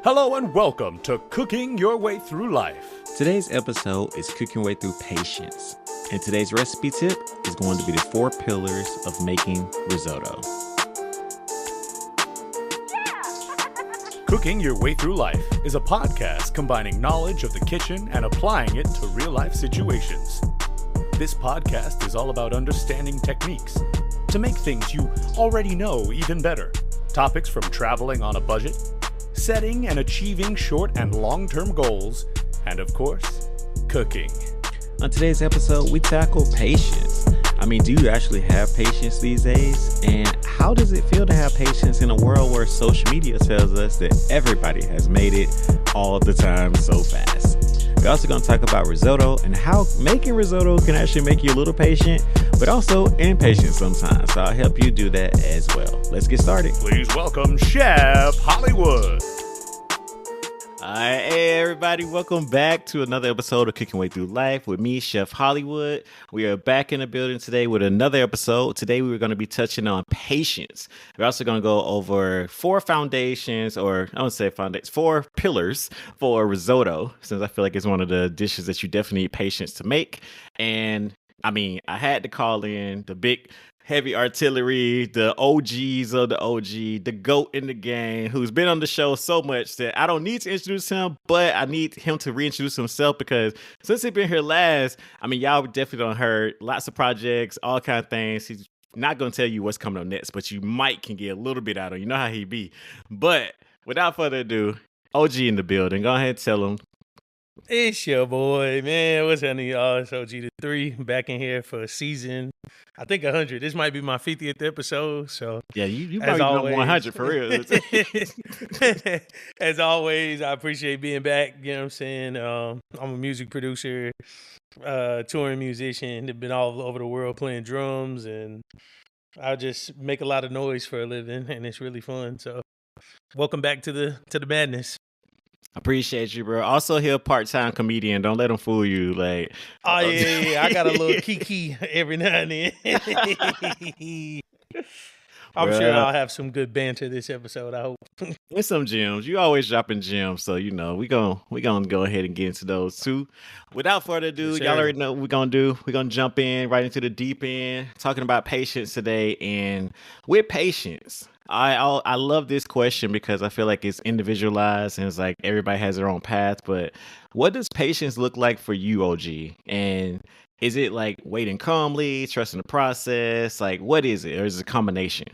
Hello and welcome to Cooking Your Way Through Life. Today's episode is Cooking Your Way Through Patience. And today's recipe tip is going to be the 4 pillars of making risotto. Cooking Your Way Through Life is a podcast combining knowledge of the kitchen and applying it to real-life situations. This podcast is all about understanding techniques to make things you already know even better. Topics from traveling on a budget, setting and achieving short and long-term goals, and of course, cooking. On today's episode, we tackle patience. Do you actually have patience these days? And how does it feel to have patience in a world where social media tells us that everybody has made it all the time so fast? We're also going to talk about risotto and how making risotto can actually make you a little patient, but also impatient sometimes. So I'll help you do that as well. Let's get started. Please welcome Chef Hollywood. All right, hey everybody, welcome back to another episode of Cooking Way Through Life with me, Chef Hollywood. We are back in the building today with another episode. Today we were going to be touching on patience. We're also going to go over 4 foundations, or I won't say foundations, 4 pillars for risotto, since I feel like it's one of the dishes that you definitely need patience to make. And I had to call in the big heavy artillery, the OGs of the OG, the GOAT in the game, who's been on the show so much that I don't need to introduce him, but I need him to reintroduce himself because since he's been here last, y'all definitely done heard lots of projects, all kind of things. He's not going to tell you what's coming up next, but you might can get a little bit out of him. You know how he be. But without further ado, OG in the building. Go ahead and tell him. It's your boy, man. What's happening, y'all? It's OG3 back in here for a season. I think 100. This might be my 50th episode. So yeah, you probably know 100 for real. As always, I appreciate being back. You know what I'm saying? I'm a music producer, touring musician. I've been all over the world playing drums, and I just make a lot of noise for a living, and it's really fun. So, welcome back to the madness. Appreciate you, bro. Also, he a part-time comedian. Don't let him fool you. Like, oh yeah. I got a little kiki every now and then. I'm sure I'll have some good banter this episode. I hope. There's some gems. You always dropping gems, so we gonna go ahead and get into those too. Without further ado, y'all already know what we're gonna do. We're gonna jump in right into the deep end, talking about patience today. And with patience, I love this question because I feel like it's individualized and it's like everybody has their own path. But what does patience look like for you, OG? And is it like waiting calmly, trusting the process? Like, what is it? Or is it a combination?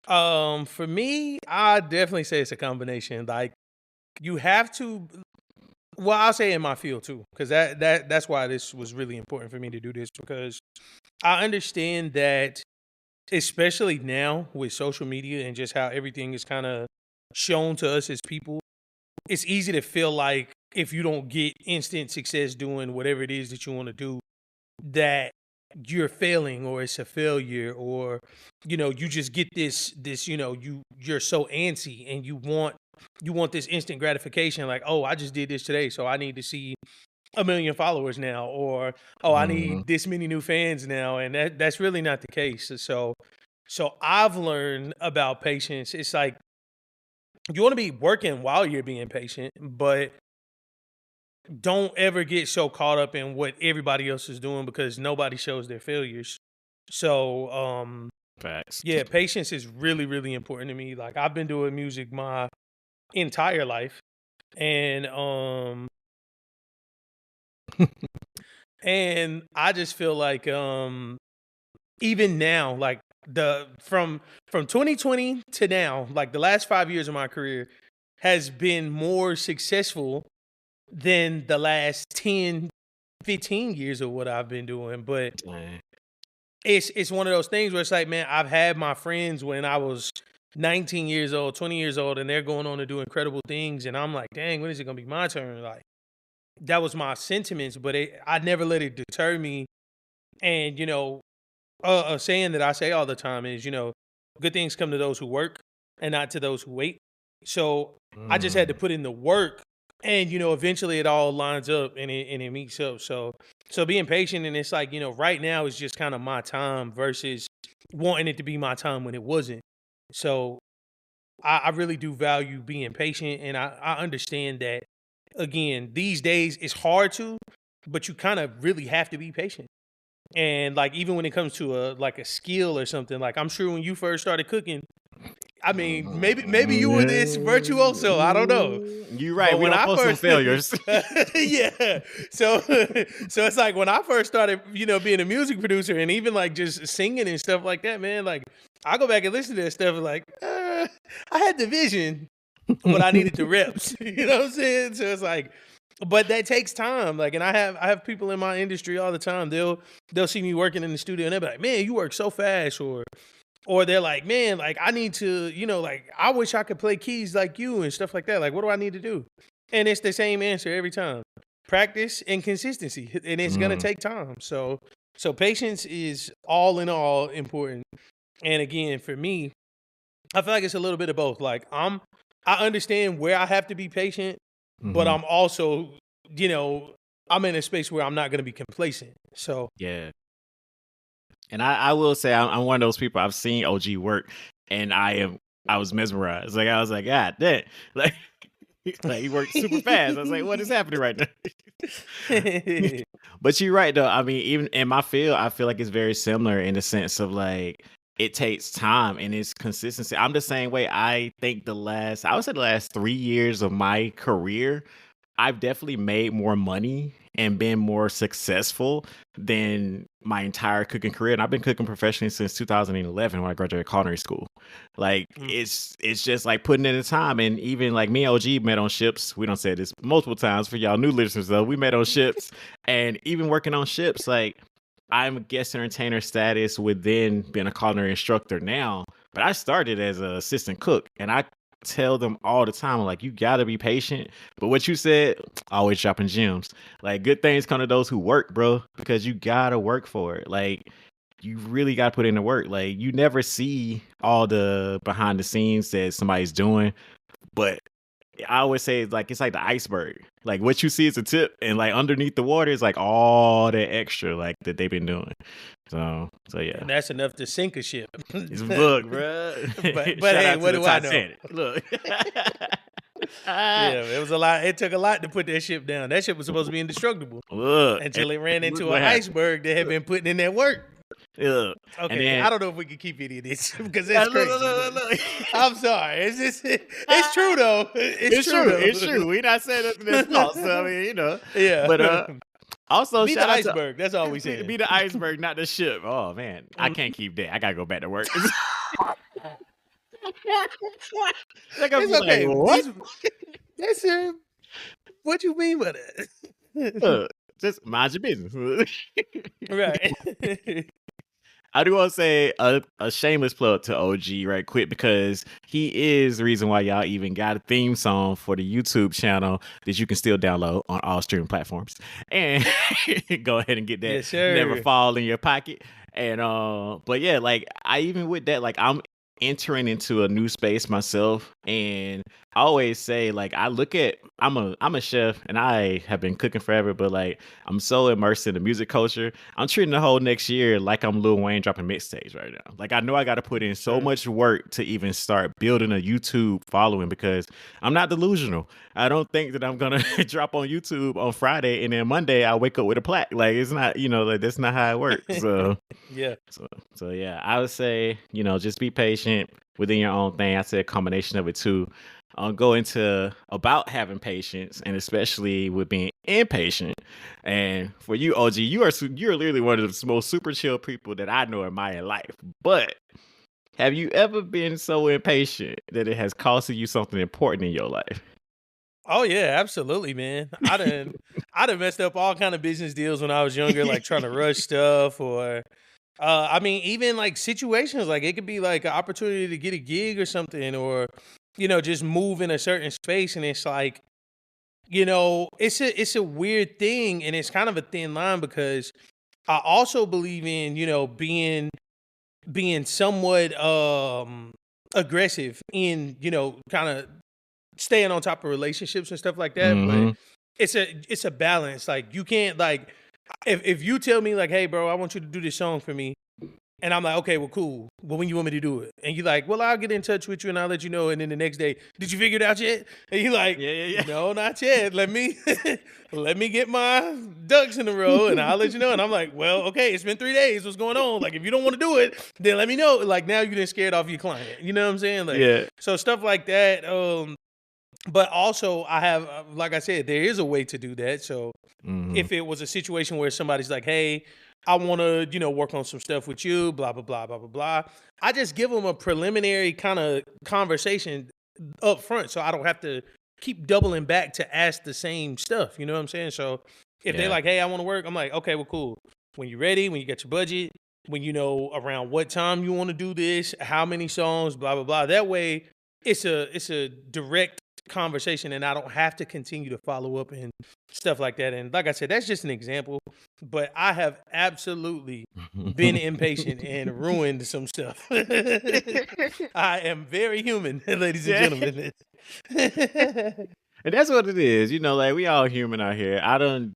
For me, I definitely say it's a combination. Like, you have to. Well, I'll say in my field too, because that's why this was really important for me to do this, because I understand that, especially now with social media and just how everything is kind of shown to us as people, it's easy to feel like if you don't get instant success doing whatever it is that you want to do, that you're failing or it's a failure, or you just get this you're so antsy and you want this instant gratification, like, oh, I just did this today, so I need to see 1 million followers now, or I need this many new fans now, and that's really not the case. So I've learned about patience. It's like you want to be working while you're being patient, but don't ever get so caught up in what everybody else is doing, because nobody shows their failures. So, facts. Yeah, patience is really, really important to me. Like, I've been doing music my entire life, and and I just feel like even now, like from 2020 to now, like the last 5 years of my career has been more successful than the last 10, 15 years of what I've been doing. But it's one of those things where it's like, man, I've had my friends when I was 19 years old, 20 years old, and they're going on to do incredible things. And I'm like, dang, when is it going to be my turn? Like, that was my sentiments, but I never let it deter me. And, a saying that I say all the time is, good things come to those who work and not to those who wait. So I just had to put in the work, and eventually it all lines up and it meets up. So being patient, and it's like, right now is just kind of my time versus wanting it to be my time when it wasn't. So I really do value being patient, and I understand that. Again, these days it's hard to, but you kind of really have to be patient. And like even when it comes to a skill or something, like I'm sure when you first started cooking, I mean, maybe you were this virtuoso. I don't know. You're right. But We when don't I post some first, failures. yeah. So, so it's like when I first started, being a music producer and even like just singing and stuff like that, man. Like I go back and listen to that stuff, and like I had the vision, but I needed the reps. You know what I'm saying? So it's like, but that takes time. Like, and I have people in my industry all the time. They'll see me working in the studio and they'll be like, "Man, you work so fast," or they're like, "Man, like I need to, like I wish I could play keys like you and stuff like that. Like, what do I need to do?" And it's the same answer every time: practice and consistency, and it's gonna take time. So patience is all in all important. And again, for me, I feel like it's a little bit of both. Like I understand where I have to be patient, but I'm also, I'm in a space where I'm not gonna be complacent. So Yeah. And I will say I'm one of those people. I've seen OG work, and I was mesmerized. Like I was like, God, that like like he worked super fast. I was like, what is happening right now? But you're right though. I mean, even in my field, I feel like it's very similar in the sense of like it takes time and it's consistency. I'm the same way. I think I would say the last 3 years of my career, I've definitely made more money and been more successful than my entire cooking career. And I've been cooking professionally since 2011 when I graduated culinary school. Like it's just like putting in the time. And even like me and OG met on ships. We don't say this multiple times for y'all new listeners though. We met on ships, and even working on ships, like I'm a guest entertainer status within being a culinary instructor now. But I started as an assistant cook, and I tell them all the time, like, you gotta be patient. But what you said, always dropping gems. Like, good things come to those who work, bro, because you gotta work for it. Like, you really gotta put in the work. Like, you never see all the behind the scenes that somebody's doing, but I always say it's like the iceberg. Like what you see is a tip, and like underneath the water is like all the extra like that they've been doing. So yeah. And that's enough to sink a ship. Look, bro. But hey, what do I know? Look. Yeah, it was a lot. It took a lot to put that ship down. That ship was supposed to be indestructible. Look. Until it ran into an iceberg that had been putting in that work. Look. Okay, then, I don't know if we can keep any of this because that's crazy. Look. I'm sorry. It's true though. It's true. It's true. We're not saying nothing that's false. So, I mean, Yeah. But also, be the iceberg. That's all we say. Be the iceberg, not the ship. Oh man, I can't keep that. I gotta go back to work. Like, it's okay. Like, what? That's what you mean by that? Just mind your business. Right. I do want to say a shameless plug to OG right quick, because he is the reason why y'all even got a theme song for the YouTube channel that you can still download on all streaming platforms. And go ahead and get that. Yes, sir. Never fall in your pocket. And but yeah, like I even with that, like I'm entering into a new space myself, and I always say, like, I'm a chef and I have been cooking forever, but like I'm so immersed in the music culture. I'm treating the whole next year like I'm Lil Wayne dropping mixtapes right now. Like I know I got to put in so much work to even start building a YouTube following, because I'm not delusional. I don't think that I'm gonna drop on YouTube on Friday and then Monday I wake up with a plaque. Like it's not, like that's not how it works. So yeah. So yeah, I would say, just be patient within your own thing. I say a combination of it too. I'll go into about having patience, and especially with being impatient. And for you, OG, you're literally one of the most super chill people that I know in my life. But have you ever been so impatient that it has costed you something important in your life? Oh yeah, absolutely, man. I done messed up all kind of business deals when I was younger, like trying to rush stuff, or I mean, even like situations, like it could be like an opportunity to get a gig or something, or just move in a certain space, and it's like, it's a weird thing, and it's kind of a thin line, because I also believe in being somewhat aggressive in kind of staying on top of relationships and stuff like that. But it's a balance. Like you can't, like, if you tell me like, hey bro, I want you to do this song for me, And I'm like, okay, well, cool. Well, when you want me to do it? And you're like, well, I'll get in touch with you and I'll let you know. And then the next day, did you figure it out yet? And you're like, Yeah. no, not yet. Let me get my ducks in a row and I'll let you know. And I'm like, well, okay, it's been 3 days. What's going on? Like, if you don't want to do it, then let me know. Like, now you didn't scared off your client. You know what I'm saying? Like, Yeah. so stuff like that. But also I have, like I said, there is a way to do that. So if it was a situation where somebody's like, hey, I want to, work on some stuff with you, blah, blah, blah, blah, blah, blah. I just give them a preliminary kind of conversation up front so I don't have to keep doubling back to ask the same stuff. You know what I'm saying? So if they're like, hey, I want to work, I'm like, okay, well, cool. When you're ready, when you get your budget, when you know around what time you want to do this, how many songs, blah, blah, blah. That way it's a direct conversation and I don't have to continue to follow up and stuff like that. And like I said, that's just an example, but I have absolutely been impatient and ruined some stuff. I am very human, ladies and gentlemen. And that's what it is, like we all human out here. I've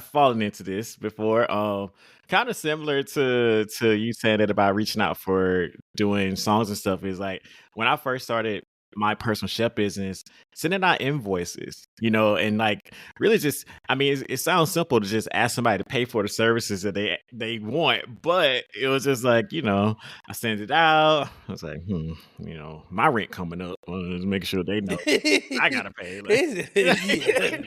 fallen into this before. Kind of similar to you saying that about reaching out for doing songs and stuff is like when I first started my personal chef business, sending out invoices, and like really just, I mean, it sounds simple to just ask somebody to pay for the services that they want, but it was just like, I sent it out. I was like, my rent coming up. Just making sure they know I gotta pay. Yeah.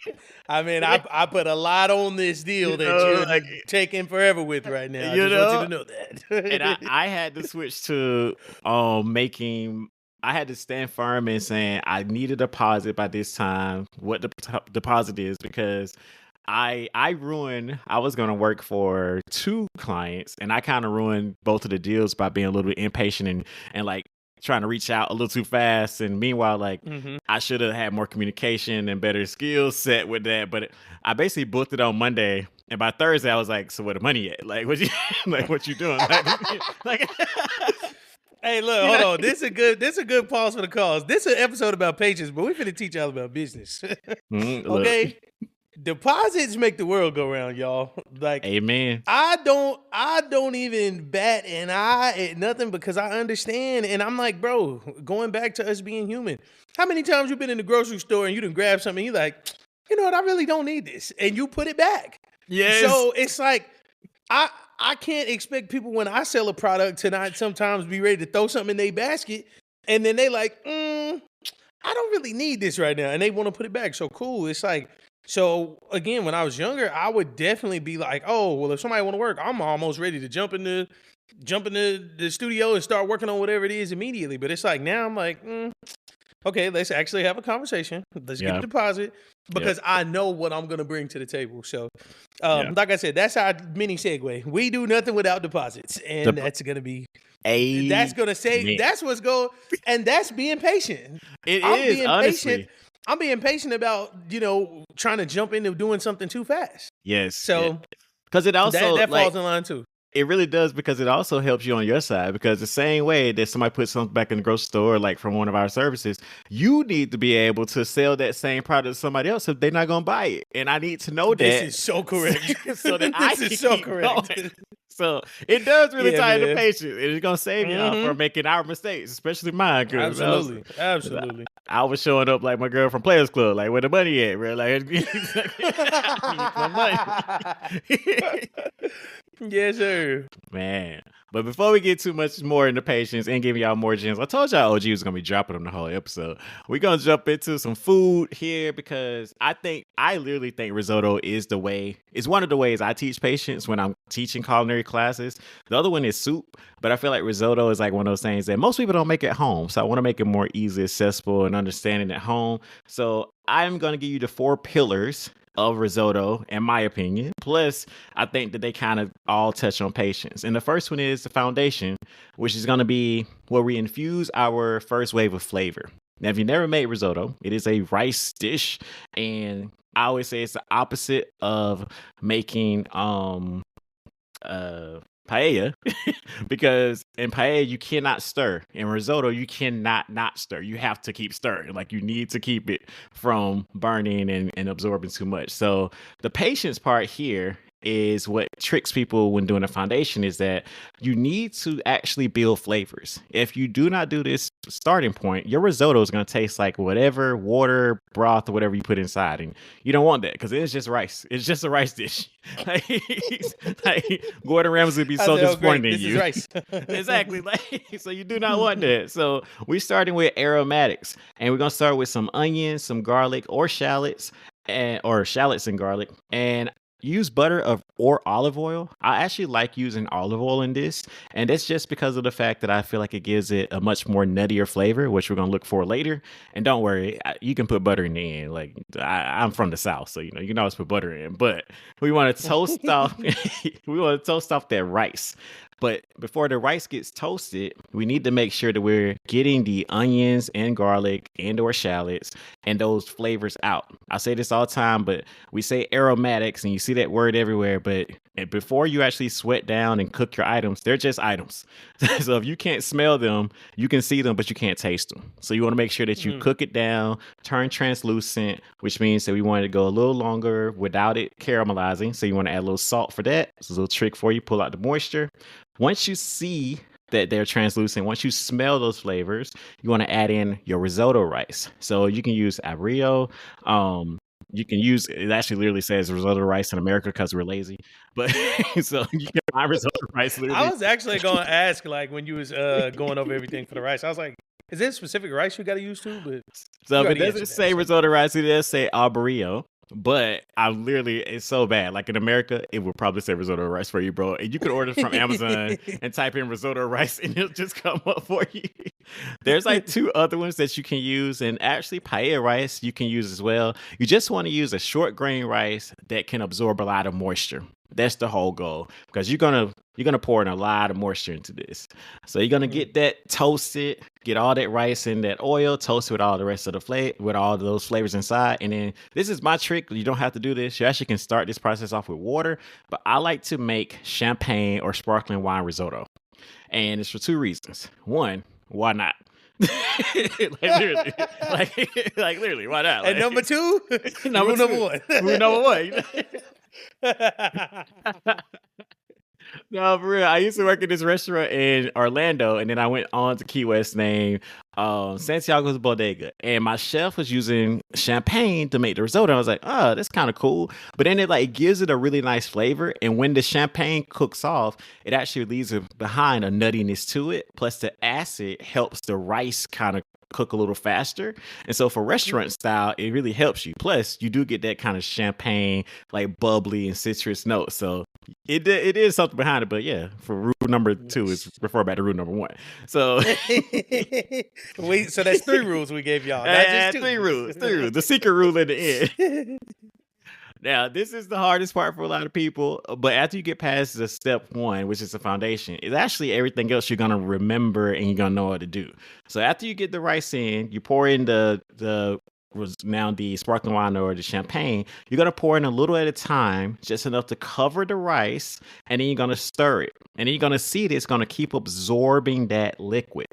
I mean, I put a lot on this deal that you're like taking forever with right now. I just want you to know that. And I had to switch to I had to stand firm in saying I need a deposit by this time, what the deposit is, because I was going to work for 2 clients and I kind of ruined both of the deals by being a little bit impatient and like trying to reach out a little too fast. And meanwhile, like I should have had more communication and better skill set with that. But I basically booked it on Monday. And by Thursday, I was like, so where the money at? Like, what you doing? Like Hey, look, hold on. This is a good pause for the cause. This is an episode about patience, but we finna teach y'all about business. Okay? Deposits make the world go round, y'all. Like, amen. I don't even bat an eye at nothing because I understand. And I'm like, bro, going back to us being human. How many times you been in the grocery store and you done grab something and you're like, you know what, I really don't need this. And you put it back. Yes. So it's like, I can't expect people when I sell a product to not sometimes be ready to throw something in their basket and then they like, I don't really need this right now. And they want to put it back. So cool. It's like, so again, when I was younger, I would definitely be like, oh, well, if somebody want to work, I'm almost ready to jump in the studio and start working on whatever it is immediately. But it's like, now I'm like, okay, let's actually have a conversation. Let's get a deposit because I know what I'm going to bring to the table. So, like I said, that's our mini segue. We do nothing without deposits. And that's going to be, that's going to say, that's what's going, and that's being patient. Honestly. I'm being patient about, trying to jump into doing something too fast. Yes. So, because it also, that falls in line too. It really does, because it also helps you on your side, because the same way that somebody puts something back in the grocery store, like from one of our services, you need to be able to sell that same product to somebody else if they're not going to buy it. And I need to know that. This is so correct. So that I can keep going. So it does really tie into patience. It's going to save y'all from making our mistakes, especially mine. Absolutely. I was showing up like my girl from Players Club, like, where the money at, bro? Like, my money. Yes, sir. Man. But before we get too much more into patience and giving y'all more gems, I told y'all OG was going to be dropping them the whole episode. We're going to jump into some food here because I literally think risotto is one of the ways I teach patience when I'm teaching culinary classes. The other one is soup, but I feel like risotto is like one of those things that most people don't make at home. So I want to make it more easily accessible and understanding at home. So I'm going to give you the 4 pillars of risotto, in my opinion. Plus, I think that they kind of all touch on patience. And the first one is the foundation, which is going to be where we infuse our first wave of flavor. Now, if you never made risotto, it is a rice dish. And I always say it's the opposite of making paella, because in paella you cannot stir. In risotto you cannot not stir. You have to keep stirring. Like, you need to keep it from burning and absorbing too much. So the patience part here is what tricks people when doing a foundation is that you need to actually build flavors. If you do not do this starting point, your risotto is going to taste like whatever water, broth, or whatever you put inside. And you don't want that because it's just rice. It's just a rice dish. like Gordon Ramsay would be so disappointed in you. This is rice. Exactly. So you do not want that. So we're starting with aromatics, and we're gonna start with some onions, some garlic, or shallots, or shallots and garlic, and use butter or olive oil. I actually like using olive oil in this, and that's just because of the fact that I feel like it gives it a much more nuttier flavor, which we're gonna look for later. And don't worry, you can put butter in the end. Like I'm from the South, so you can always put butter in. But we want to toast off. We want to toast off that rice. But before the rice gets toasted, we need to make sure that we're getting the onions and garlic and or shallots and those flavors out. I say this all the time, but we say aromatics and you see that word everywhere. But before you actually sweat down and cook your items, they're just items. So if you can't smell them, you can see them, but you can't taste them. So you want to make sure that you cook it down, turn translucent, which means that we want it to go a little longer without it caramelizing. So you want to add a little salt for that. It's a little trick for you. Pull out the moisture. Once you see that they're translucent, once you smell those flavors, you want to add in your risotto rice. So you can use abrio. You can use, it actually literally says risotto rice in America because we're lazy. But so you can buy risotto rice literally. I was actually going to ask, like, when you was going over everything for the rice, I was like, is there a specific rice you got to use too? But so if it doesn't say risotto rice, it does say abrio. But it's so bad. Like in America, it will probably say risotto rice for you, bro. And you can order from Amazon and type in risotto rice and it'll just come up for you. There's like 2 other ones that you can use. And actually paella rice you can use as well. You just want to use a short grain rice that can absorb a lot of moisture. That's the whole goal, because you're gonna pour in a lot of moisture into this. So you're gonna get that toasted, get all that rice in that oil, toast with all the rest of the with all those flavors inside. And then this is my trick. You don't have to do this. You actually can start this process off with water, but I like to make champagne or sparkling wine risotto, and it's for 2 reasons. One, why not? literally, why not? And number 2, number 1. Rule number 1. No, for real. I used to work at this restaurant in Orlando, and then I went on to Key West named Santiago's Bodega. And my chef was using champagne to make the risotto. I was like, oh, that's kind of cool. But then it gives it a really nice flavor. And when the champagne cooks off, it actually leaves behind a nuttiness to it. Plus the acid helps the rice kind of cook a little faster. And so for restaurant style, it really helps you. Plus you do get that kind of champagne, like bubbly and citrus notes. So it is something behind it. But yeah, for rule number 2 is refer back to rule number 1. So so that's 3 rules we gave y'all. Not just 2. 3 rules. The secret rule in the end. Now, this is the hardest part for a lot of people, but after you get past the step 1, which is the foundation, it's actually everything else you're going to remember and you're going to know what to do. So after you get the rice in, you pour in the sparkling wine or the champagne. You're going to pour in a little at a time, just enough to cover the rice, and then you're going to stir it. And then you're going to see that it's going to keep absorbing that liquid.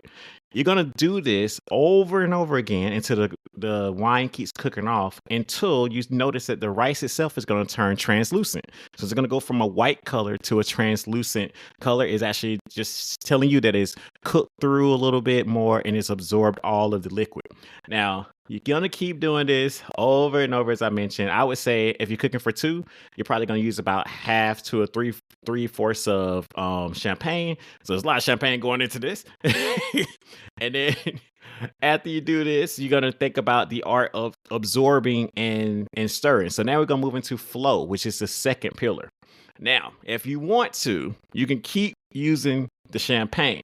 You're going to do this over and over again until the wine keeps cooking off, until you notice that the rice itself is going to turn translucent. So it's going to go from a white color to a translucent color. Is actually just telling you that it's cooked through a little bit more and it's absorbed all of the liquid. Now, you're going to keep doing this over and over, as I mentioned. I would say if you're cooking for 2, you're probably going to use about half to a 3/4 of champagne. So there's a lot of champagne going into this. And then after you do this, you're going to think about the art of absorbing and stirring. So now we're going to move into flow, which is the second pillar. Now, if you want to, you can keep using the champagne.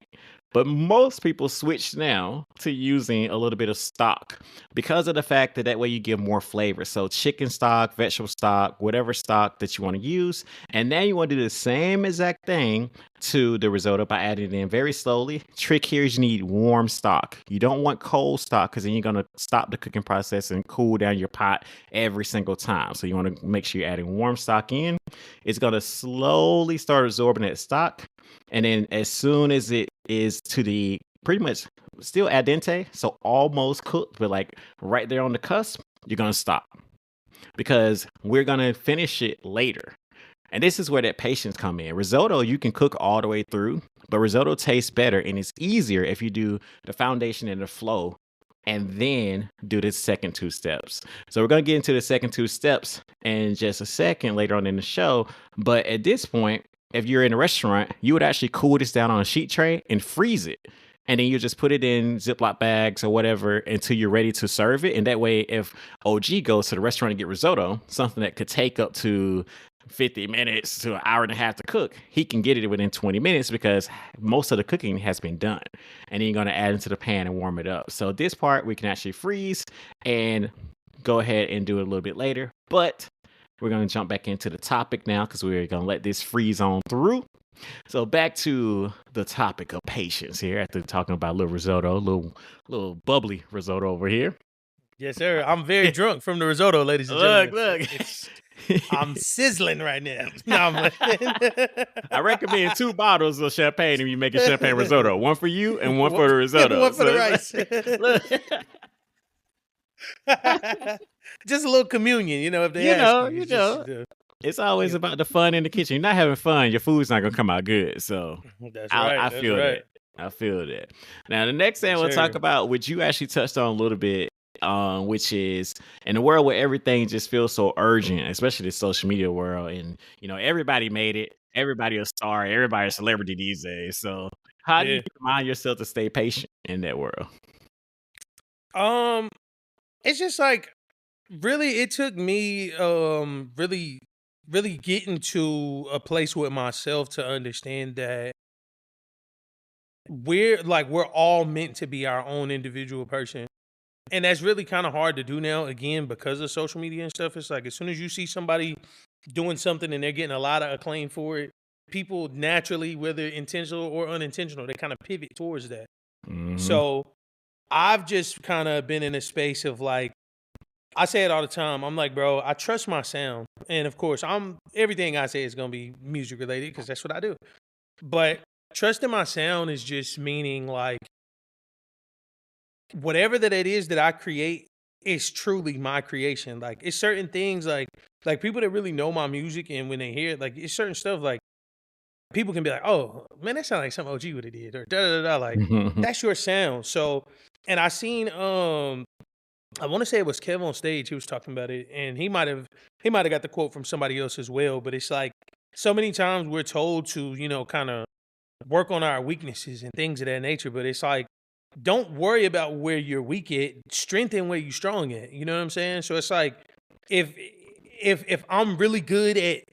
But most people switch now to using a little bit of stock because of the fact that way you get more flavor. So chicken stock, vegetable stock, whatever stock that you want to use. And now you want to do the same exact thing to the risotto by adding it in very slowly. Trick here is you need warm stock. You don't want cold stock because then you're going to stop the cooking process and cool down your pot every single time. So you want to make sure you're adding warm stock in. It's going to slowly start absorbing that stock. And then as soon as it is to the pretty much still al dente, so almost cooked, but like right there on the cusp, you're going to stop because we're going to finish it later. And this is where that patience come in. Risotto, you can cook all the way through, but risotto tastes better and it's easier if you do the foundation and the flow and then do the second two steps. So we're going to get into the second two steps in just a second later on in the show. But at this point, if you're in a restaurant, you would actually cool this down on a sheet tray and freeze it. And then you just put it in Ziploc bags or whatever until you're ready to serve it. And that way, if OG goes to the restaurant and get risotto, something that could take up to 50 minutes to an hour and a half to cook, he can get it within 20 minutes because most of the cooking has been done. And then you're going to add into the pan and warm it up. So this part we can actually freeze and go ahead and do it a little bit later. But we're going to jump back into the topic now because we're going to let this freeze on through. So back to the topic of patience here after talking about a little risotto, little bubbly risotto over here. Yes, sir. I'm very drunk from the risotto, ladies and gentlemen. Look. I'm sizzling right now. No, I'm I recommend 2 bottles of champagne if you're making champagne risotto. One for you and one for the risotto. One for the rice. Just a little communion, if they ask you. Just, it's always about the fun in the kitchen. You're not having fun, your food's not gonna come out good. So that's right. I feel that. I feel that. Now the next thing we'll talk about, which you actually touched on a little bit, which is in a world where everything just feels so urgent, especially the social media world, and everybody made it, everybody a star, everybody a celebrity these days. So how do you remind yourself to stay patient in that world? It's just like really it took me really getting to a place with myself to understand that we're all meant to be our own individual person. And that's really kind of hard to do now, again, because of social media and stuff. It's like as soon as you see somebody doing something and they're getting a lot of acclaim for it, people naturally, whether intentional or unintentional, they kind of pivot towards that. Mm-hmm. So I've just kind of been in a space of like, I say it all the time. I'm like, bro, I trust my sound. And of course, everything I say is going to be music related because that's what I do. But trusting my sound is just meaning like, whatever that it is that I create is truly my creation. Like it's certain things like people that really know my music and when they hear it, like it's certain stuff like people can be like, oh man, that sounds like something OG would have did or da da da. Like that's your sound. So, and I seen I want to say it was Kev on stage. He was talking about it, and he might have got the quote from somebody else as well. But it's like so many times we're told to kind of work on our weaknesses and things of that nature. But it's like, don't worry about where you're weak at. Strengthen where you're strong at. You know what I'm saying? So it's like if I'm really good at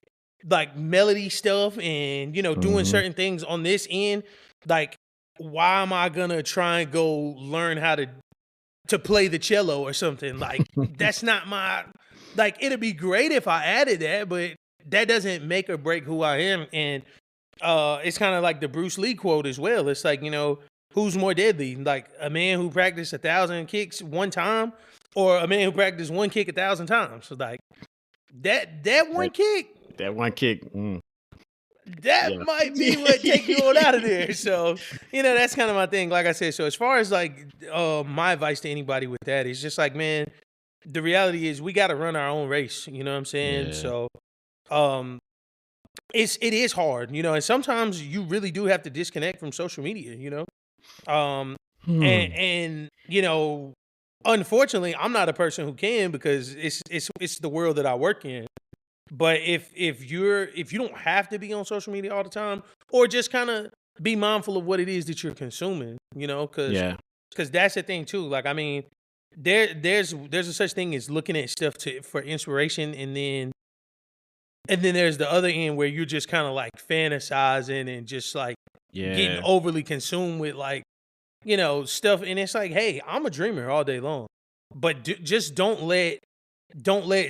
like melody stuff and doing certain things on this end, like why am I gonna try and go learn how to play the cello or something? Like that's not my it'd be great if I added that, but that doesn't make or break who I am. And it's kind of like the Bruce Lee quote as well. It's like, who's more deadly? Like a man who practiced 1,000 kicks one time or a man who practiced one kick 1,000 times. So like that one kick. That one kick. That might be what take you on out of there. So, that's kind of my thing. Like I said, so as far as like my advice to anybody with that is just like, man, the reality is we got to run our own race. You know what I'm saying? Yeah. So, it is hard, and sometimes you really do have to disconnect from social media, and unfortunately, I'm not a person who can because it's the world that I work in. But if you don't have to be on social media all the time, or just kind of be mindful of what it is that you're consuming, because that's the thing too. Like, I mean, there's a such thing as looking at stuff for inspiration, and then there's the other end where you're just kind of like fantasizing and just like getting overly consumed with like stuff, and it's like, hey, I'm a dreamer all day long, but just don't let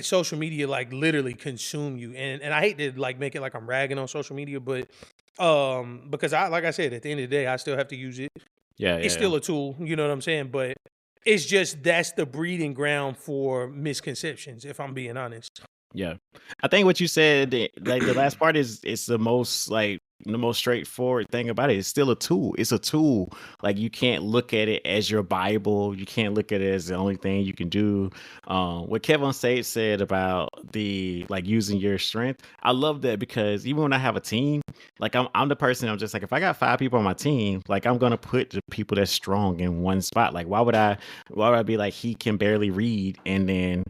social media like literally consume you. And I hate to like make it like I'm ragging on social media, but because like I said, at the end of the day, I still have to use it. It's still a tool, you know what I'm saying? But it's just that's the breeding ground for misconceptions, if I'm being honest. Yeah. I think what you said, like the last part is the most like the most straightforward thing about it. It's still a tool. It's a tool. Like you can't look at it as your Bible. You can't look at it as the only thing you can do. What Kevin Sage said about the like using your strength, I love that because even when I have a team, like I'm the person. I'm just like if I got 5 people on my team, like I'm gonna put the people that's strong in one spot. Like why would I be like he can barely read and then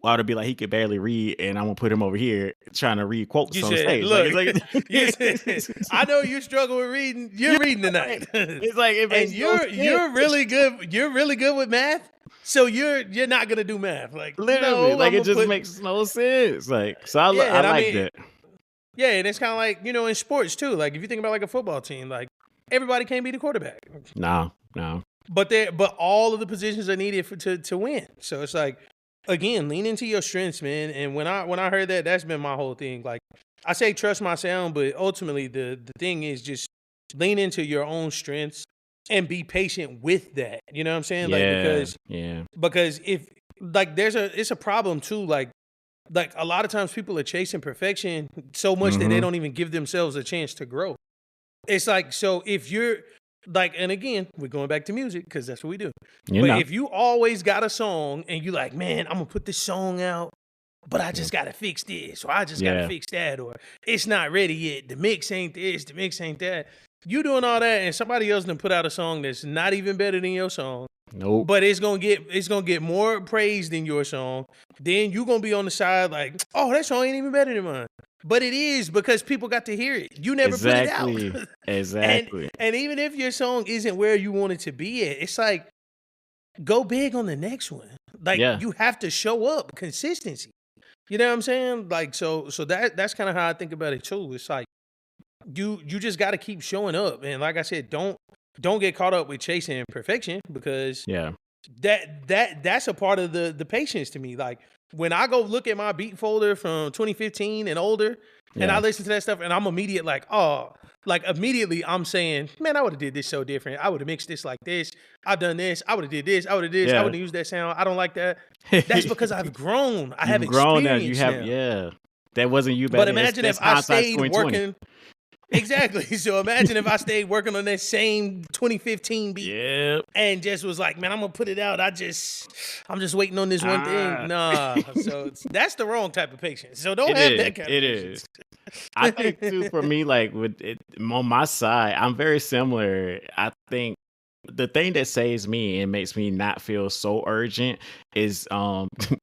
why would it be like he could barely read and I'm gonna put him over here trying to read quotes You on said, stage? look, Like you said, I know you struggle with reading. You're reading tonight. it's like it makes And no you're sense. really good. You're really good with math. So you're not gonna do math. Like Literally, no, like I'm it gonna just put makes no sense. Like so, yeah. I And I like mean that. yeah, and it's kind of like in sports too. Like if you think about like a football team, like everybody can't be the quarterback, No. but all of the positions are needed to win. So it's like again, lean into your strengths, man. And when I heard that, that's been my whole thing. Like I say, trust my sound, but ultimately the thing is just lean into your own strengths and be patient with that. You know what I'm saying? Like Yeah. because if like it's a problem too. Like a lot of times people are chasing perfection so much that they Mm-hmm. don't even give themselves a chance to grow. It's like, so if you're like, and again, we're going back to music because that's what we do. You But know. if you always got a song and you like, man, I'm gonna put this song out, but I just gotta fix this, or I just gotta Yeah. fix that, or it's not ready yet. The mix ain't this, the mix ain't that. You doing all that, and somebody else done put out a song that's not even better than your song. Nope. But it's gonna get more praise than your song. Then you gonna be on the side like, oh, that song ain't even better than mine. But it is because people got to hear it. You never put it out. Exactly. and Exactly. and even if your song isn't where you want it to be at, it's like go big on the next one. Like Yeah. you have to show up, consistency. You know what I'm saying? Like so that's kind of how I think about it too. It's like you just got to keep showing up, and like I said, don't get caught up with chasing perfection because Yeah. that's a part of the patience to me. Like when I go look at my beat folder from 2015 and older, and I Yeah. listen to that stuff, and I'm immediate like, oh, like immediately I'm saying, man, I would have did this so different. I would have mixed this like this. I've done this. I would have did this. I would have this. I Yeah. would have used that sound. I don't like that. That's because I've grown. I have You've grown now. You experience have now. yeah. That wasn't you back But then. imagine That's if I hindsight stayed 2020. working. Exactly. So imagine if I stayed working on that same 2015 beat Yep. and just was like, man, I'm gonna put it out. I'm just waiting on this one Ah. thing. Nah. So that's the wrong type of patience. So don't It have is. that kind It of is. patience. I think too for me, like with it on my side, I'm very similar. I think the thing that saves me and makes me not feel so urgent is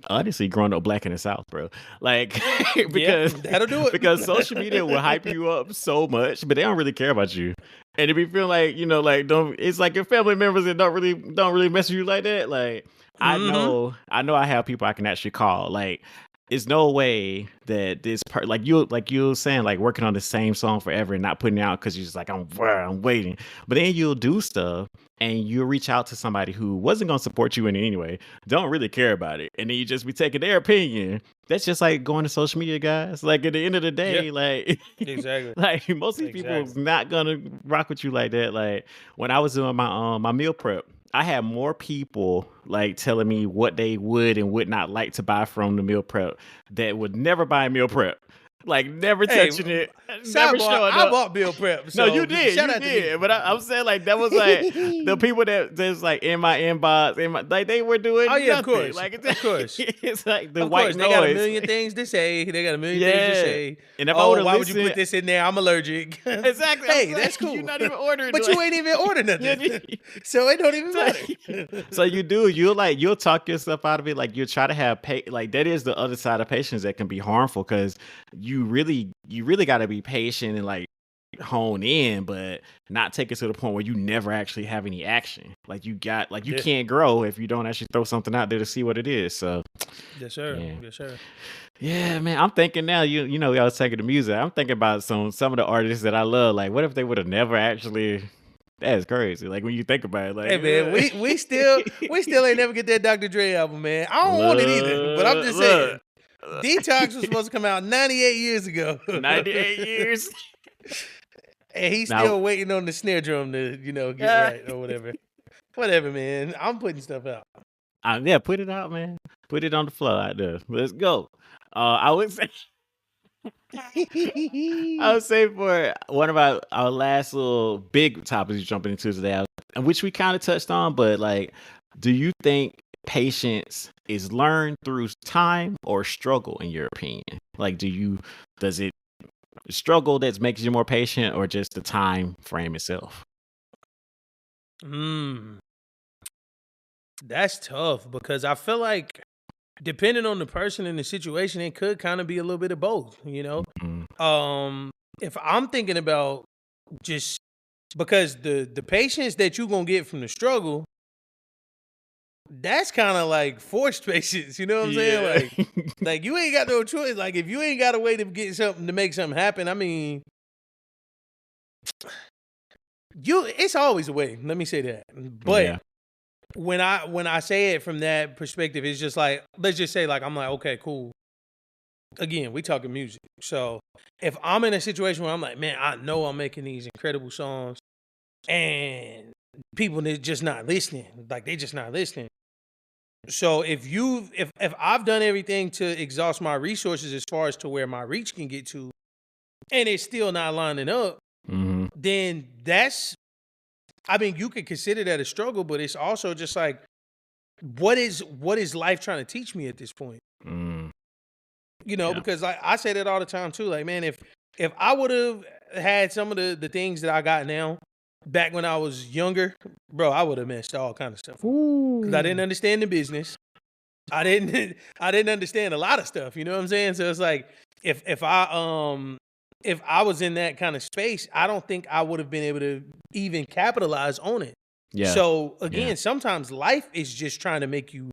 honestly growing up black in the South, bro. Like Yeah, because that'll do it. because social media will hype you up so much, but they don't really care about you. And if you feel like, like don't it's like your family members that don't really mess with you like that. Like I Mhm. know I have people I can actually call. Like it's no way that this like you were saying like working on the same song forever and not putting it out because you're just like I'm waiting, but then you'll do stuff and you'll reach out to somebody who wasn't gonna support you in any way, don't really care about it, and then you just be taking their opinion. That's just like going to social media, guys. Like at the end of the Yeah, day, like exactly. like most of these people is Exactly. not gonna rock with you like that. Like when I was doing my meal prep, I had more people like telling me what they would and would not like to buy from the meal prep that would never buy a meal prep. Like never Hey, touching it, never sidebar, showing I up. bought Bill Prep, No, so you shout out to me. did. But I'm saying like that was like the people that's like in my inbox, like they were doing Oh yeah, of nothing. course, Like of course. it's like the Of white course, they got a noise. million things to say. They got a million things to Yeah, say. and if I would Oh, have why would you put listened, this in there? I'm allergic. exactly. I'm Hey, that's saying cool. you're not even ordering. But you ain't even ordered nothing, so it don't even matter. So you'll talk yourself out of it. Like you'll try to have like that is the other side of patience that can be harmful because you really got to be patient and like hone in, but not take it to the point where you never actually have any action. Like you Yeah. can't grow if you don't actually throw something out there to see what it is. So Yes, sir. yeah. Yes, sir. Yeah, man. I'm thinking now. I was taking the music. I'm thinking about some of the artists that I love. Like, what if they would have never actually? That's crazy. Like when you think about it, like Hey man, we still ain't never get that Dr. Dre album, man. I don't want it either, but I'm just saying. Detox was supposed to come out 98 years ago. 98 years. And he's Now- still waiting on the snare drum to, get right or whatever. Whatever, man. I'm putting stuff out. Yeah, put it out, man. Put it on the floor out there. Let's go. I would say I would say for one of our last little big topics you're jumping into today, which we kind of touched on, but like, do you think patience is learned through time or struggle, in your opinion? Like, does it struggle that makes you more patient, or just the time frame itself? Mm, that's tough because I feel like depending on the person and the situation, it could kind of be a little bit of both, you know? Mm, If I'm thinking about just because the patience that you're gonna get from the struggle, that's kind of like forced patience, you know what I'm saying? yeah. Like you ain't got no choice. Like if you ain't got a way to get something to make something happen, I mean, it's always a way. Let me say that. But Yeah. when I say it from that perspective, it's just like, let's just say like I'm like, okay, cool. Again, we talking music. So if I'm in a situation where I'm like, man, I know I'm making these incredible songs and people just not listening, like they just not listening. So if I've done everything to exhaust my resources as far as to where my reach can get to, and it's still not lining up, Hmm. then I mean, you could consider that a struggle, but it's also just like, what is life trying to teach me at this point? Mm, You know, yeah. because I say that all the time too. Like, man, if I would have had some of the things that I got now back when I was younger, bro, I would have messed all kind of stuff up because I didn't Ooh. understand the business. I didn't I didn't understand a lot of stuff. You know what I'm saying? So it's like if I was in that kind of space, I don't think I would have been able to even capitalize on it. Yeah. So Yeah. again, sometimes life is just trying to make you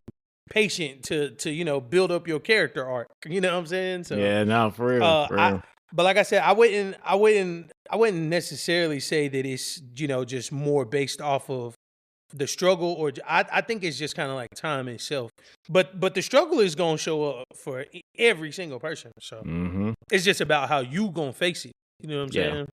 patient to build up your character arc. You know what I'm saying? So Yeah. No, for real. uh For I real. but like I said, I wouldn't necessarily say that it's just more based off of the struggle I think it's just kind of like time itself. But the struggle is gonna show up for every single person. So Hmm. it's just about how you gonna face it. You know what I'm Yeah. saying?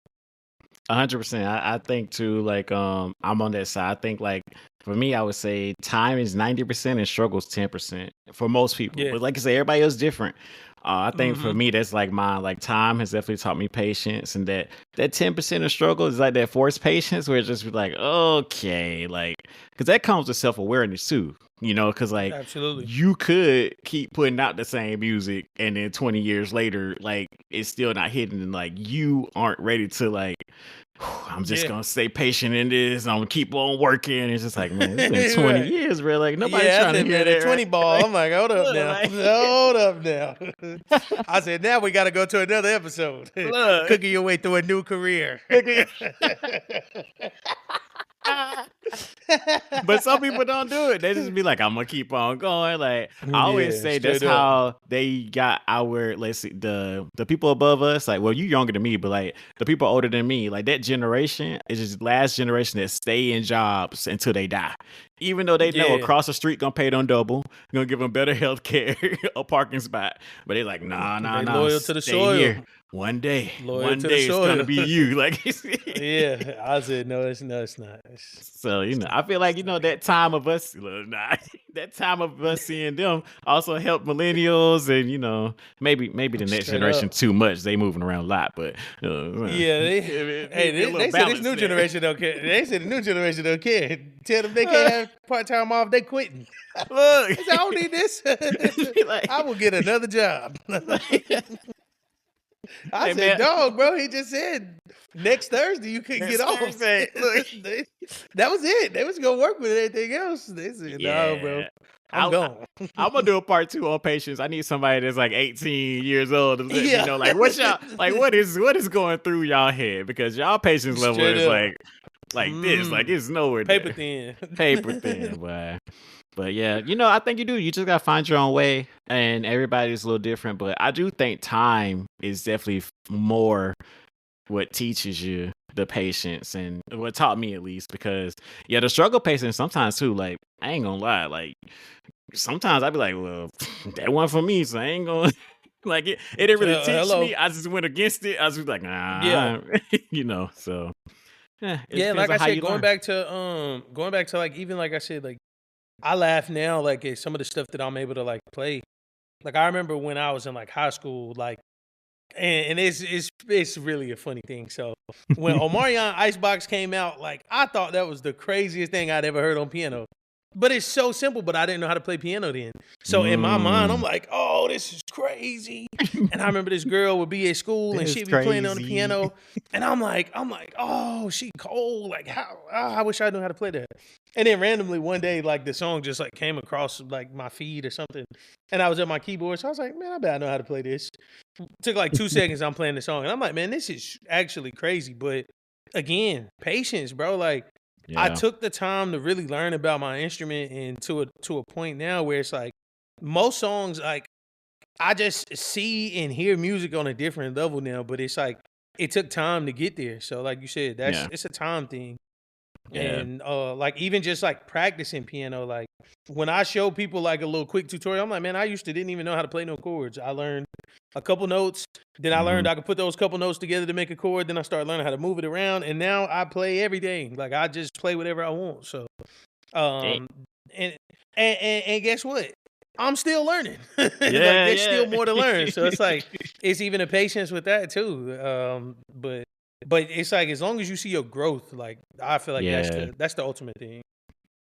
100%. I think too, like, I'm on that side. I think, like, for me, I would say time is 90% and struggles 10% for most people. Yeah. But like I say, everybody else different. I think for Mm-hmm. me, that's like mine. Like, time has definitely taught me patience, and that 10% of struggle is like that forced patience, where it's just be like, okay, like, because that comes with self awareness too. Because like Absolutely. you could keep putting out the same music, and then 20 years later, like, it's still not hitting, and like you aren't ready to, like, I'm just Yeah. gonna stay patient in this. I'm gonna keep on working. It's just like, man, it's been 20 Right. years, bro. Like, nobody Yeah, I trying to said, hear man, the that, 20 ball. right? I'm like, hold up Look, now. like, Hold up now. I said, now we got to go to another episode. look, Cooking your way through a new career. look but some people don't do it. They just be like, I'm gonna keep on going. Like, I always Yeah, say that's straight up. how they got our, let's see, the people above us. Like, well, you younger than me, but like the people older than me, like that generation is just last generation that stay in jobs until they die. Even though they know Yeah. across the street gonna pay them double, gonna give them better health care, a parking spot. But they're like, nah, nah, They nah, loyal to the stay soil. here. Loyal One to the day it's gonna soil. be you. Like, Yeah. I said, no, it's not. so, It's I not. feel It's like, not. that time of us, look, nah, that time of us seeing them also helped millennials, and, maybe the next Straight generation up. too much. They moving around a lot, but Yeah, be a little they said this balance new there. generation don't care. They said the new generation don't care. Tell them they can't have part time off, they quitting. Look, I said, I don't need this. be I will get another job. like, I hey said, man, dog, bro, he just said next Thursday you couldn't get next off. Thursday, look, That was it. They was gonna work with anything else. They said, no, bro, yeah. I'm I, gone. I'm gonna do a part two on patience. I need somebody that's like 18 years old to let me Yeah. know, like, what is going through y'all head, because y'all patience level Straight is up. like this, like Mm. it's nowhere Paper near thin. paper thin, boy. But yeah, I think you do. You just gotta find your own way, and everybody's a little different. But I do think time is definitely more what teaches you the patience, and what taught me at least. Because yeah, the struggle patience sometimes too. Like, I ain't gonna lie, like sometimes I'd be like, well, that one for me, so I ain't gonna. Like, it didn't really teach Hello. me. I just went against it. I was just like, Yeah. nah, So yeah, it Yeah, depends like on I how said, you learn. going back to like even like I said, like I laugh now like at some of the stuff that I'm able to like play. Like I remember when I was in like high school, like and it's really a funny thing. So when Omarion Icebox came out, like I thought that was the craziest thing I'd ever heard on piano. But it's so simple, but I didn't know how to play piano then. So in my mind, I'm like, oh, this is crazy. And I remember this girl would be at school and she'd be playing on the piano. And I'm like, oh, she cold. Like, how I wish I knew how to play that. And then randomly one day, like the song just like came across like my feed or something. And I was at my keyboard. So I was like, man, I bet I know how to play this. Took like 2 seconds, I'm playing the song. And I'm like, man, this is actually crazy. But again, patience, bro. Like, I took the time to really learn about my instrument, and to a point now where it's like most songs, like I just see and hear music on a different level now. But it's like it took time to get there. So like you said, it's a time thing. Yeah. And like even just like practicing piano, like when I show people like a little quick tutorial, I'm like, man, I used to didn't even know how to play no chords. I learned a couple notes, then I learned I could put those couple notes together to make a chord. Then I started learning how to move it around, and now I play every day. Like I just play whatever I want. So, and guess what? I'm still learning. Like, there's still more to learn. So it's like it's even a patience with that too. But it's like as long as you see your growth, like I feel like that's the ultimate thing.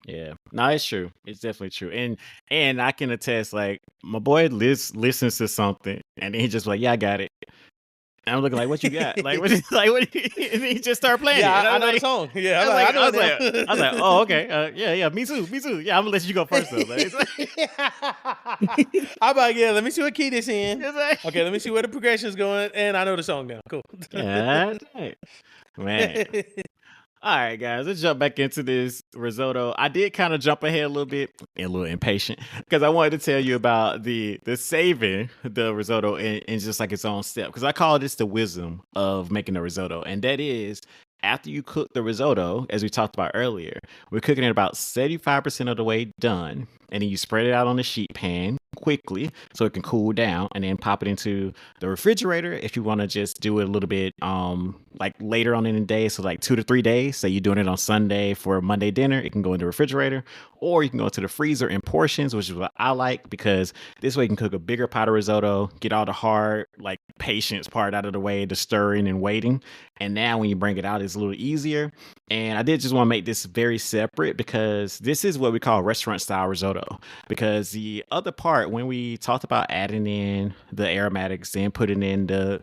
Yeah, no, it's true. It's definitely true, and I can attest. Like my boy listens to something, and then he just like, yeah, I got it. And I'm looking like, what you got? Like, what? And he just start playing it. Yeah, And I know like, the song. Yeah, I was like, oh, okay, yeah, me too. Yeah, I'm gonna let you go first though. Like, I'm about let me see what key this in. like, Okay, let me see where the progression's going, and I know the song now. Cool. yeah, man. All right, guys, let's jump back into this risotto. I did kind of jump ahead a little bit, a little impatient, because I wanted to tell you about the saving the risotto in just like its own step. Because I call this the wisdom of making a risotto, and that is after you cook the risotto, as we talked about earlier, we're cooking it about 75% of the way done, and then you spread it out on the sheet pan quickly so it can cool down, and then pop it into the refrigerator if you want to just do it a little bit like later on in the day, so like 2 to 3 days. Say you're doing it on Sunday for a Monday dinner, it can go in the refrigerator, or you can go to the freezer in portions, which is what I like, because this way you can cook a bigger pot of risotto, get all the hard like patience part out of the way, the stirring and waiting, and now when you bring it out, it's a little easier. And I did just want to make this very separate because this is what we call restaurant style risotto. Because the other part, when we talked about adding in the aromatics, then putting in the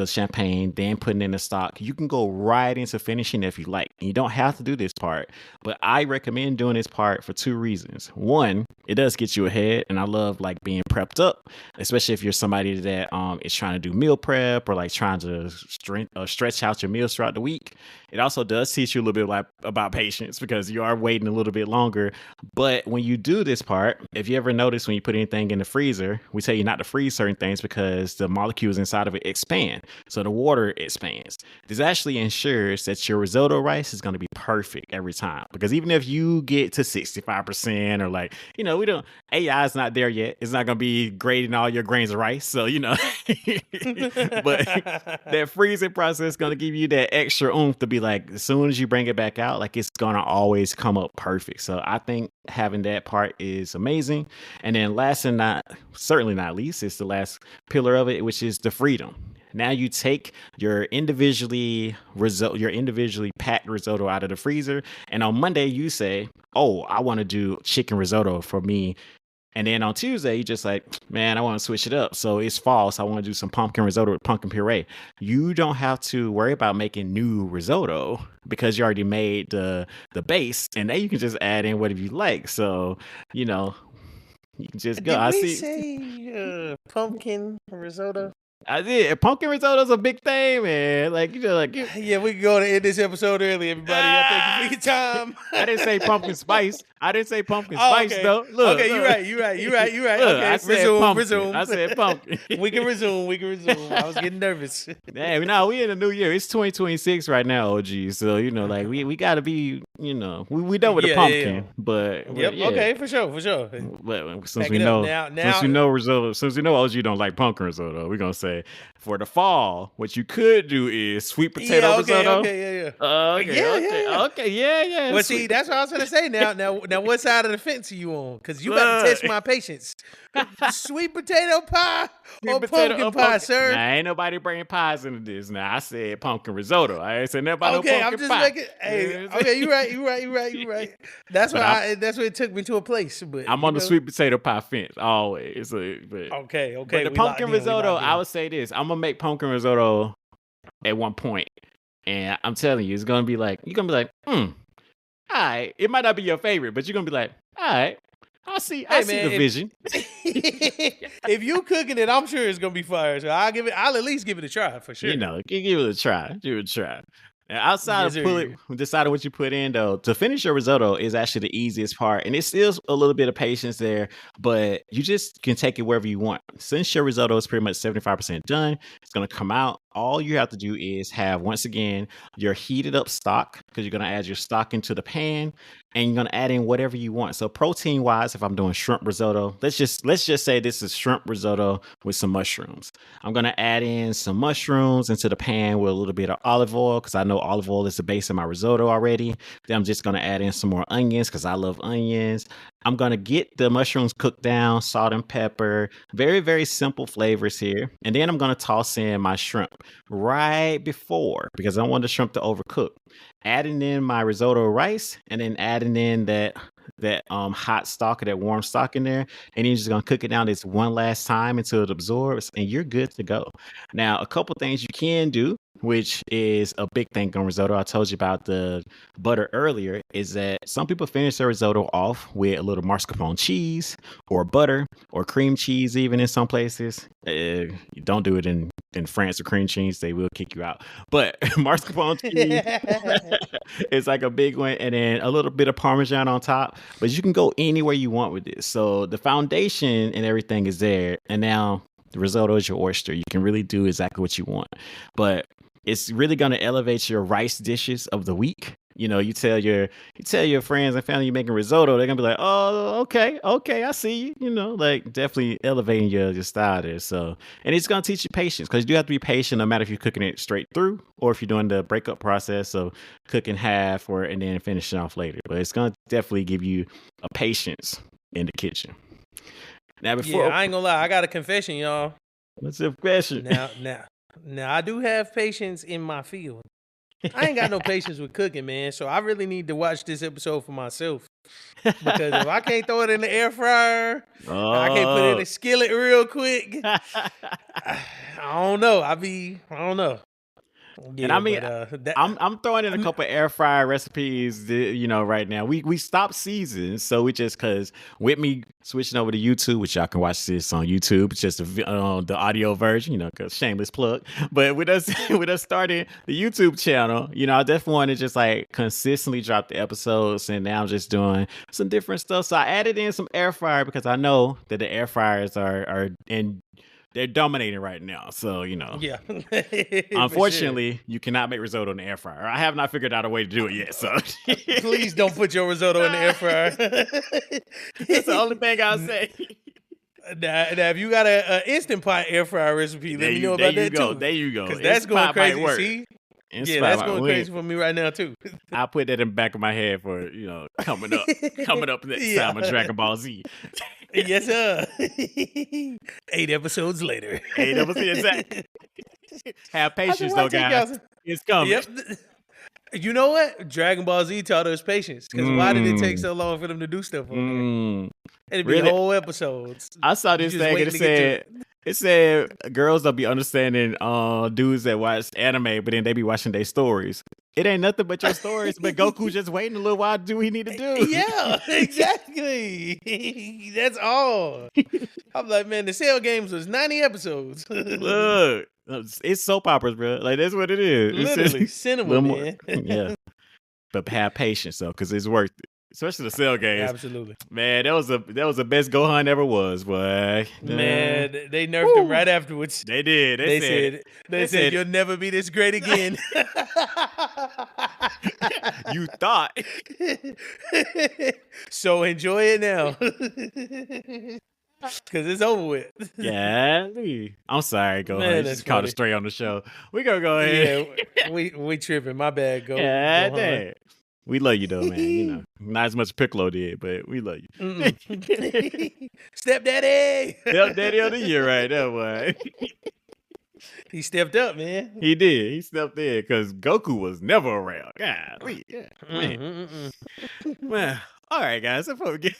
champagne, then putting in the stock, you can go right into finishing if you like. You don't have to do this part, but I recommend doing this part for 2 reasons. One, it does get you ahead, and I love like being prepped up, especially if you're somebody that is trying to do meal prep or like trying to stretch out your meals throughout the week. It also does teach you a little bit like about patience because you are waiting a little bit longer. But when you do this part, if you ever notice when you put anything in the freezer, we tell you not to freeze certain things because the molecules inside of it expand. So the water expands. This actually ensures that your risotto rice is going to be perfect every time. Because even if you get to 65% or like, AI is not there yet. It's not going to be grading all your grains of rice. So, but that freezing process is going to give you that extra oomph to be like, as soon as you bring it back out, like it's going to always come up perfect. So I think having that part is amazing. And then last and certainly not least, is the last pillar of it, which is the freedom. Now you take your individually packed risotto out of the freezer, and on Monday you say, oh, I want to do chicken risotto for me. And then on Tuesday, you just like, man, I want to switch it up. So it's fall, so I want to do some pumpkin risotto with pumpkin puree. You don't have to worry about making new risotto because you already made the base, and then you can just add in whatever you like. So, you can just go. Did we say pumpkin risotto? I did. Pumpkin risotto is a big thing, man. Yeah, we can go to end this episode early, everybody. I thank you for your time. I didn't say pumpkin spice. Spice though. Look, okay, you're right. Look, okay, I said resume. I said pumpkin. We can resume. I was getting nervous. Yeah, we in the new year. It's 2026 right now, OG. So we gotta be we done with the Yeah, pumpkin, but Yep. yeah. Okay, for sure. But since Pack we it up know, now. since we know risotto, since we know OG don't like pumpkin risotto, we're gonna say for the fall, what you could do is sweet potato Yeah. risotto. Yeah. Okay, okay, yeah. Well, see, that's what I was gonna say. Now, what side of the fence are you on? Because you about to test Look. my patience. Sweet potato pie Sweet or potato pumpkin or pie, pumpkin. sir? Now ain't nobody bringing pies into this. Now I said pumpkin risotto. I ain't said nothing about no Okay, I'm pumpkin just pie. making. Hey, okay, you're right. That's But why. That's what it took me to a place. But I'm on the sweet potato pie fence always. Okay, But the we locked pumpkin in. risotto, I would say this: I'm gonna make pumpkin risotto at one point, and I'm telling you, it's gonna be like you're gonna be like, all right. It might not be your favorite, but you're gonna be like, all right. I see man, the vision. If you cooking it, I'm sure it's gonna be fire. So I'll at least give it a try for sure. Give it a try. Give it a try. And outside Yes, of deciding what you put in, though, to finish your risotto is actually the easiest part. And it's still a little bit of patience there, but you just can take it wherever you want. Since your risotto is pretty much 75% done, it's going to come out. All you have to do is have, once again, your heated up stock, because you're going to add your stock into the pan, and you're going to add in whatever you want. So protein wise, if I'm doing shrimp risotto, let's just say this is shrimp risotto with some mushrooms. I'm going to add in some mushrooms into the pan with a little bit of olive oil, because I know olive oil is the base of my risotto already. Then I'm just going to add in some more onions, because I love onions. I'm going to get the mushrooms cooked down, salt and pepper, very, very simple flavors here. And then I'm going to toss in my shrimp right before, because I don't want the shrimp to overcook. Adding in my risotto rice, and then adding in that hot stock or that warm stock in there, and you're just gonna cook it down this one last time until it absorbs, and you're good to go. Now, a couple things you can do, which is a big thing on risotto. I told you about the butter earlier, is that some people finish their risotto off with a little mascarpone cheese or butter or cream cheese, even in some places. You don't do it in France or cream cheese, they will kick you out. But mascarpone cheese is like a big one, and then a little bit of Parmesan on top. But you can go anywhere you want with this. So the foundation and everything is there, and now the risotto is your oyster. You can really do exactly what you want. But it's really going to elevate your rice dishes of the week. You tell your friends and family you're making risotto, they're gonna be like, oh, okay, I see you. Like definitely elevating your style there. So, and it's gonna teach you patience, because you do have to be patient, no matter if you're cooking it straight through or if you're doing the breakup process of cooking half and then finishing off later. But it's gonna definitely give you a patience in the kitchen. Now, before I ain't gonna lie, I got a confession, y'all. What's the question? Now, I do have patience in my field. I ain't got no patience with cooking, man. So I really need to watch this episode for myself. Because if I can't throw it in the air fryer, I can't put it in a skillet real quick. I don't know. I don't know. Yeah, and I mean, I'm throwing in a couple of air fryer recipes, right now. We stopped seasons, so we just, because with me switching over to YouTube, which y'all can watch this on YouTube, it's just the audio version, because shameless plug. But with us starting the YouTube channel, I definitely want to just like consistently drop the episodes, and now I'm just doing some different stuff. So I added in some air fryer, because I know that the air fryers are in. They're dominating right now. So, Yeah. Unfortunately, you cannot make risotto in the air fryer. I have not figured out a way to do it yet. So please don't put your risotto in the air fryer. That's the only thing I'll say. Now, if you got an Instant Pot air fryer recipe, let me know about that too. There you go. Because that's going crazy. See? Yeah, that's going crazy for me right now too. I put that in the back of my head for coming up next time on Dragon Ball Z. Yes, sir. 8 episodes later. 8 episodes, exactly. Have patience, though, guys. It's coming. Yep. You know what? Dragon Ball Z taught us patience. Because why did it take so long for them to do stuff on there? It'd be whole episodes. I saw this thing and it said girls don't be understanding dudes that watch anime, but then they be watching their stories. It ain't nothing but your stories, but Goku just waiting a little while to do what he need to do. Yeah, exactly. That's all. I'm like, man, the Cell Games was 90 episodes. Look, it's soap operas, bro. Like, that's what it is. Literally, cinema, man. Yeah. But have patience, though, because it's worth it. especially the cell games. Absolutely. Man, that was the best Gohan ever was, boy. Man, they nerfed him right afterwards. They did. They said you'll never be this great again. You thought. So enjoy it now. Cause it's over with. Yeah. I'm sorry, Gohan. Man, You that's just caught funny. us straight on the show. We gonna go ahead. Yeah, we tripping. My bad. Go. Yeah, Gohan. dang. We love you though, man. You know, not as much as Piccolo did, but we love you. Stepdaddy. Daddy of the year right there, boy. He stepped up, man. He did. He stepped in because Goku was never around. God, man. Man. All right, guys. Before we get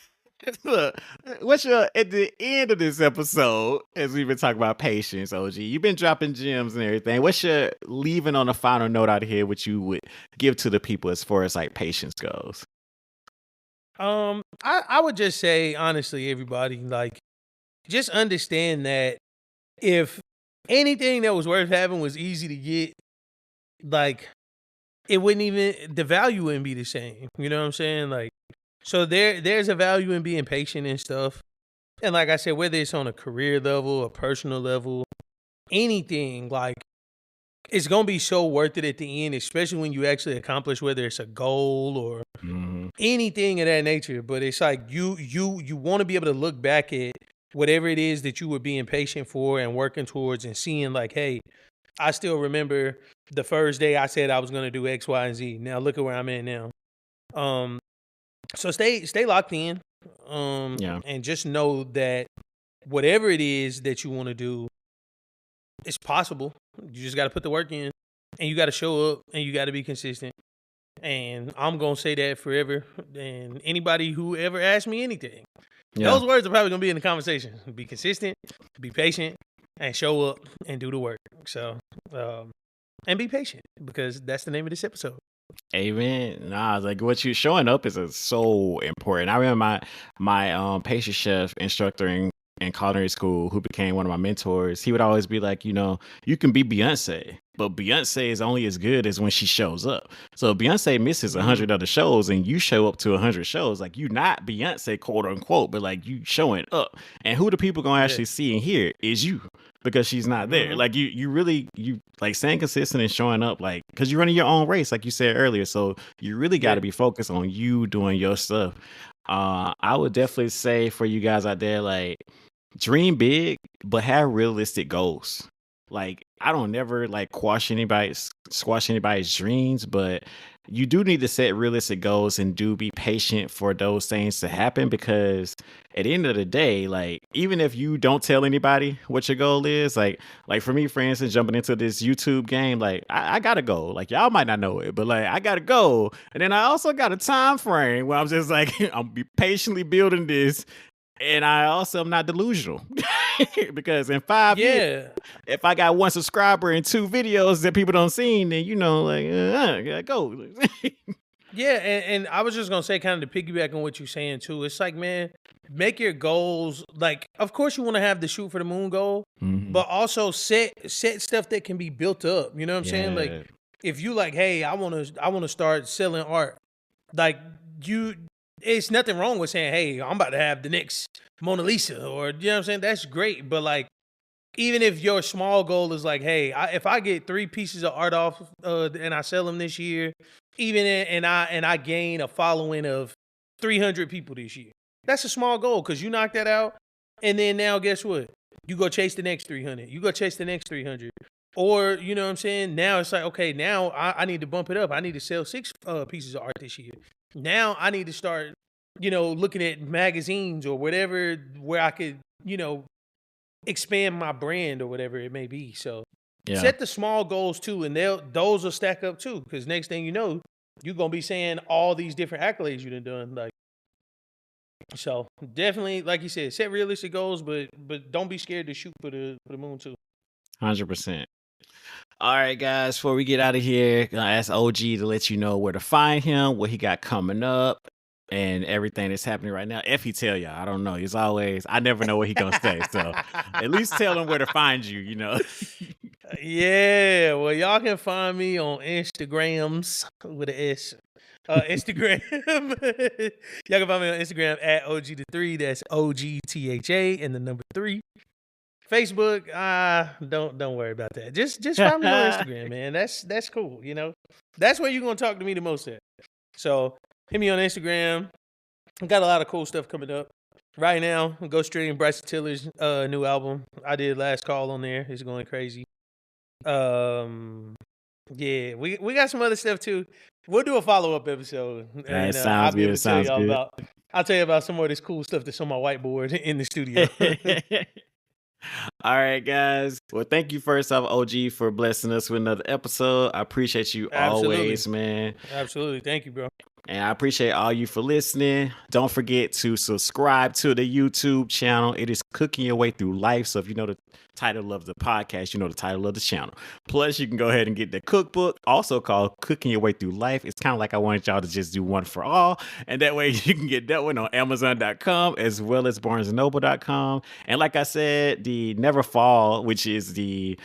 look, what's your at the end of this episode, as we've been talking about patience, OG? You've been dropping gems and everything. What's your leaving on a final note out of here? What you would give to the people as far as like patience goes? I would just say honestly, everybody, like, just understand that if anything that was worth having was easy to get, like, it wouldn't even, the value wouldn't be the same. You know what I'm saying? Like, so there's a value in being patient and stuff. And like I said, whether it's on a career level, a personal level, anything, like, it's gonna be so worth it at the end, especially when you actually accomplish whether it's a goal or anything of that nature. But it's like you want to be able to look back at whatever it is that you were being patient for and working towards and seeing like, hey, I still remember the first day I said I was gonna do X, Y, and Z. Now look at where I'm at now. So stay locked in. And just know that whatever it is that you want to do, it's possible. You just got to put the work in, and you got to show up, and you got to be consistent. And I'm gonna say that forever. And anybody who ever asks me anything, those words are probably gonna be in the conversation. Be consistent, be patient, and show up and do the work. So, and be patient, because that's the name of this episode. Amen. Nah, like what you showing up is so important. I remember my pastry chef instructor in culinary school, who became one of my mentors. He would always be like, you know, you can be Beyonce, but Beyonce is only as good as when she shows up. So if Beyonce misses 100 other shows and you show up to 100 shows, like, you not Beyonce, quote unquote, but like, you showing up. And who the people gonna actually see and hear is you, because she's not there. Like, you really like staying consistent and showing up, like, because you're running your own race, like you said earlier. So you really got to be focused on you doing your stuff. I would definitely say for you guys out there, like, dream big, but have realistic goals. Like, I don't never like squash anybody's dreams, but you do need to set realistic goals and do be patient for those things to happen, because at the end of the day, like, even if you don't tell anybody what your goal is, like for me, for instance, jumping into this YouTube game, like, I got a goal. Like, y'all might not know it, but like, I got a goal. And then I also got a time frame where I'm just like, I'm be patiently building this. And I also am not delusional, because in 5 years, if I got 1 subscriber and 2 videos that people don't see, then, you know, like, I gotta go. Yeah, and I was just gonna say, kind of to piggyback on what you're saying too. It's like, man, make your goals, like, of course you want to have the shoot for the moon goal, but also set stuff that can be built up. You know what I'm saying? Like, if you like, hey, I want to start selling art, like, it's nothing wrong with saying, hey, I'm about to have the next Mona Lisa, or, you know what I'm saying? That's great. But like, even if your small goal is like, hey, if I get 3 pieces of art off and I sell them this year, and I gain a following of 300 people this year, that's a small goal, because you knock that out. And then now guess what? You go chase the next 300. You go chase the next 300. Or, you know what I'm saying? Now it's like, okay, now I need to bump it up. I need to sell 6 pieces of art this year. Now I need to start, you know, looking at magazines or whatever, where I could, you know, expand my brand or whatever it may be. So set the small goals too, and those will stack up too. Because next thing you know, you're gonna be saying all these different accolades you done. Like, so definitely, like you said, set realistic goals, but don't be scared to shoot for the moon too. 100%. All right, guys, before we get out of here, I ask OG to let you know where to find him, what he got coming up, and everything that's happening right now. If he tell y'all, I don't know. I never know what he gonna say. So at least tell him where to find you, you know. Yeah, well, y'all can find me on Instagrams with an S. Instagram. Y'all can find me on Instagram at OG the 3. That's OGTHA and the number 3. Facebook, don't worry about that. Just find me on Instagram, man. That's cool. You know, that's where you're gonna talk to me the most at. So hit me on Instagram. I got a lot of cool stuff coming up right now. Go stream Bryson Tiller's new album. I did Last Call on there. It's going crazy. Yeah, we got some other stuff too. We'll do a follow-up episode, and I'll Sounds be able good. to tell Sounds y'all good. I'll tell you about some more of this cool stuff that's on my whiteboard in the studio. All right, guys. Well, thank you first off, OG, for blessing us with another episode. I appreciate you always, man. Absolutely. Thank you, bro. And I appreciate all you for listening. Don't forget to subscribe to the YouTube channel. It is Cooking Your Way Through Life. So if you know the title of the podcast, you know the title of the channel. Plus, you can go ahead and get the cookbook, also called Cooking Your Way Through Life. It's kind of like I wanted y'all to just do one for all. And that way you can get that one on Amazon.com as well as BarnesandNoble.com. And like I said, the Never Fall, which is the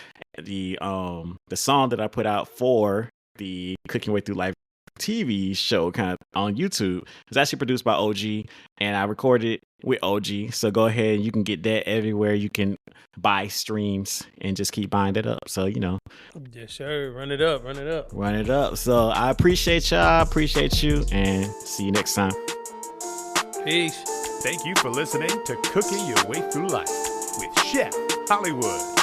song that I put out for the Cooking Your Way Through Life TV show kind of on YouTube. It's actually produced by OG and I recorded it with OG. So go ahead and you can get that everywhere. You can buy streams and just keep buying it up. So, you know. Yes, sir. Run it up. Run it up. So I appreciate y'all. Appreciate you. And see you next time. Peace. Thank you for listening to Cooking Your Way Through Life with Chef Hollywood.